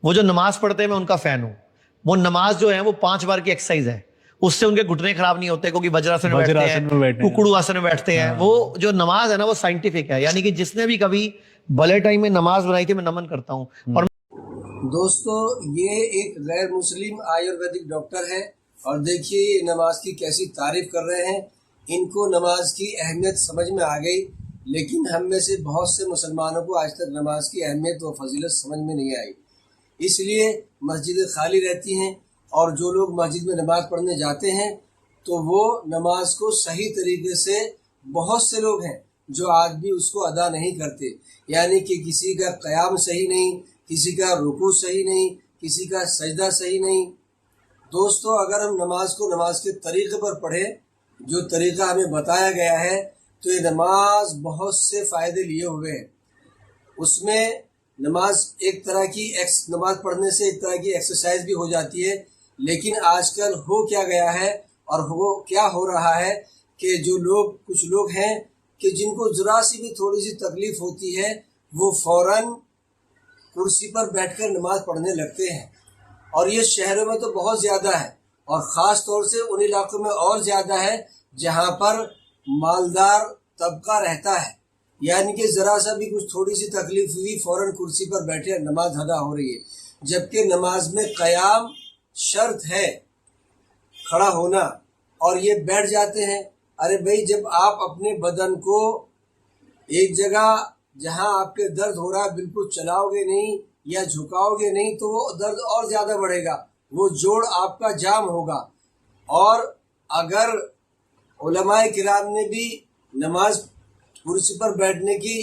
وہ جو نماز پڑھتے ہیں میں ان کا فین ہوں. وہ نماز جو ہے وہ 5 بار کی ایکسرسائز ہے, اس سے ان کے گھٹنے خراب نہیں ہوتے, کیونکہ وجراسن میں بیٹھتے ہیں, ککڑو آسن میں بیٹھتے ہیں. وہ جو نماز ہے نا وہ سائنٹیفک ہے, یعنی کہ جس نے بھی کبھی بھلے ٹائم میں نماز بنائی تھی میں نمن کرتا ہوں. اور دوستو یہ ایک غیر مسلم آیورویدک ڈاکٹر ہے, اور دیکھیے یہ نماز کی کیسی تعریف کر رہے ہیں. ان کو نماز کی اہمیت سمجھ میں آ گئی, لیکن ہم میں سے بہت سے مسلمانوں کو آج تک نماز کی اہمیت و فضیلت سمجھ میں نہیں آئی. اس لیے مسجدیں خالی رہتی ہیں, اور جو لوگ مسجد میں نماز پڑھنے جاتے ہیں تو وہ نماز کو صحیح طریقے سے, بہت سے لوگ ہیں جو آج بھی اس کو ادا نہیں کرتے. یعنی کہ کسی کا قیام صحیح نہیں, کسی کا رکوع صحیح نہیں, کسی کا سجدہ صحیح نہیں. دوستو اگر ہم نماز کو نماز کے طریقے پر پڑھیں, جو طریقہ ہمیں بتایا گیا ہے, تو یہ نماز بہت سے فائدے لیے ہوئے ہیں. اس میں نماز ایک طرح کی نماز پڑھنے سے ایک طرح کی ایکسرسائز بھی ہو جاتی ہے. لیکن آج کل ہو کیا گیا ہے اور وہ کیا ہو رہا ہے کہ جو لوگ, کچھ لوگ ہیں کہ جن کو ذرا سی بھی تھوڑی سی تکلیف ہوتی ہے وہ فوراً کرسی پر بیٹھ کر نماز پڑھنے لگتے ہیں. اور یہ شہروں میں تو بہت زیادہ ہے, اور خاص طور سے ان علاقوں میں اور زیادہ ہے جہاں پر مالدار طبقہ رہتا ہے. یعنی کہ ذرا سا بھی کچھ تھوڑی سی تکلیف ہوئی فوراً کرسی پر بیٹھے نماز ادا ہو رہی ہے. جبکہ نماز میں قیام شرط ہے, کھڑا ہونا, اور یہ بیٹھ جاتے ہیں. ارے بھائی, جب آپ اپنے بدن کو ایک جگہ جہاں آپ کے درد ہو رہا ہے بالکل چلاؤ گے نہیں یا جھکاؤ گے نہیں تو وہ درد اور زیادہ بڑھے گا, وہ جوڑ آپ کا جام ہوگا. اور اگر علماء کرام نے بھی نماز کرسی پر بیٹھنے کی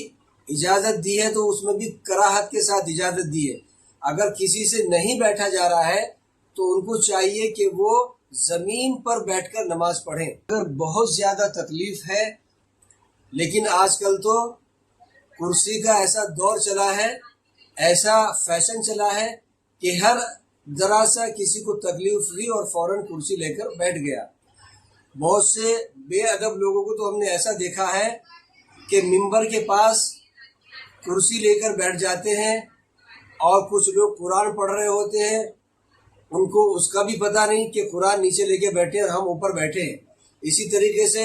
اجازت دی ہے تو اس میں بھی کراہت کے ساتھ اجازت دی ہے. اگر کسی سے نہیں بیٹھا جا رہا ہے تو ان کو چاہیے کہ وہ زمین پر بیٹھ کر نماز پڑھیں. اگر بہت زیادہ تکلیف ہے, لیکن آج کل تو کرسی کا ایسا دور چلا ہے, ایسا فیشن چلا ہے کہ ہر ذرا سا کسی کو تکلیف ہوئی اور فوراً کرسی لے کر بیٹھ گیا. بہت سے بے ادب لوگوں کو تو ہم نے ایسا دیکھا ہے کہ ممبر کے پاس کرسی لے کر بیٹھ جاتے ہیں, اور کچھ لوگ قرآن پڑھ رہے ہوتے ہیں, ان کو اس کا بھی پتہ نہیں کہ قرآن نیچے لے کے بیٹھے اور ہم اوپر بیٹھے ہیں. اسی طریقے سے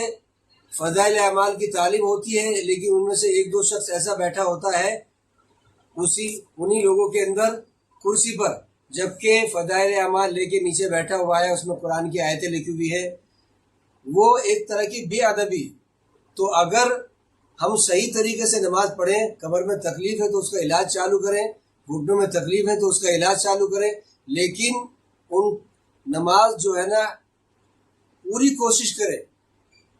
فضائل اعمال کی تعلیم ہوتی ہے, لیکن ان میں سے ایک دو شخص ایسا بیٹھا ہوتا ہے انہی لوگوں کے اندر کرسی پر, جبکہ فضائل اعمال لے کے نیچے بیٹھا ہوا ہے, اس میں قرآن کی آیتیں لکھی ہوئی ہے. وہ ایک طرح کی بے ادبی. تو اگر ہم صحیح طریقے سے نماز پڑھیں, کمر میں تکلیف ہے تو اس کا علاج چالو کریں, گھٹنوں میں تکلیف ہے تو اس کا علاج چالو کریں, لیکن نماز جو ہے نا پوری کوشش کریں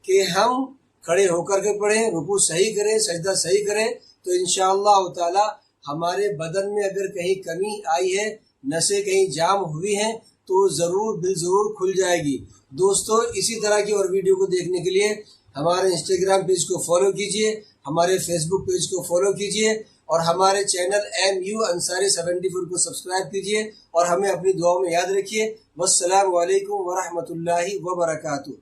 کہ ہم کھڑے ہو کر کے پڑھیں, رکوع صحیح کریں, سجدہ صحیح کریں. تو انشاءاللہ تعالی ہمارے بدن میں اگر کہیں کمی آئی ہے, نسیں کہیں جام ہوئی ہیں, تو ضرور بالضرور کھل جائے گی. دوستو اسی طرح کی اور ویڈیو کو دیکھنے کے لیے ہمارے انسٹاگرام پیج کو فالو کیجئے, ہمارے فیس بک پیج کو فالو کیجئے, اور ہمارے چینل MU انصاری 74 کو سبسکرائب کیجئے, اور ہمیں اپنی دعاؤں میں یاد رکھیے. والسلام علیکم ورحمۃ اللہ وبرکاتہ.